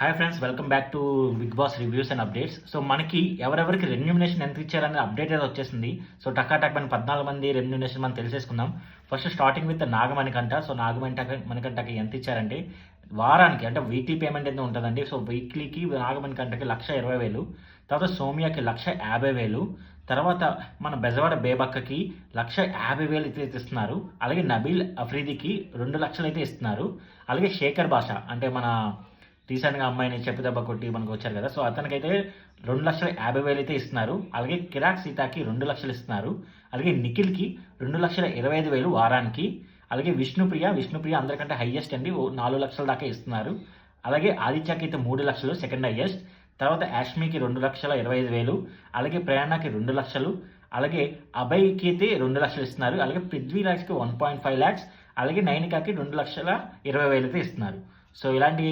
Hi friends, welcome back to Bigg Boss reviews and updates. So మనకి ఎవరెవరికి రెమ్యూమినేషన్ ఎంత ఇచ్చారనే update అయితే వచ్చేసింది. సో టక్ మన 14 మంది రెమ్యూమినేషన్ మనం తెలిసేసుకుందాం. First starting with Nagamanikanta. So నాగమణికంటకి ఎంత ఇచ్చారంటే వారానికి అంటే వీక్లీ పేమెంట్ ఎంత ఉంటుందండి. సో వీక్లీకి నాగమణికంటకి 1,20,000, తర్వాత సోమియాకి 1,50,000, తర్వాత మన బెజవాడ బేబక్కకి 1,50,000 అయితే ఇస్తున్నారు. అలాగే నబీల్ అఫ్రీదికి 2 లక్షలు అయితే ఇస్తున్నారు. అలాగే శేఖర్ భాష అంటే మన రీసెంట్గా అమ్మాయిని చెప్పు దెబ్బ కొట్టి మనకు వచ్చారు కదా, సో అతనికైతే 2,50,000 అయితే ఇస్తున్నారు. అలాగే కిరాక్ సీతాకి 2 లక్షలు ఇస్తున్నారు. అలాగే నిఖిల్కి 2,25,000 వారానికి. అలాగే విష్ణుప్రియ అందరికంటే హైయెస్ట్ అండి, 4 లక్షల దాకా ఇస్తున్నారు. అలాగే ఆదిత్యకి అయితే 3 లక్షలు, సెకండ్ హైయెస్ట్. తర్వాత యాష్మికి 2,25,000, అలాగే ప్రయాణకి 2 లక్షలు, అలాగే అభయ్కి అయితే 2 లక్షలు ఇస్తున్నారు. అలాగే పృథ్వీరాజ్కి 1.5 lakhs, అలాగే నైనికాకి 2,20,000 అయితే ఇస్తున్నారు. సో ఇలాంటి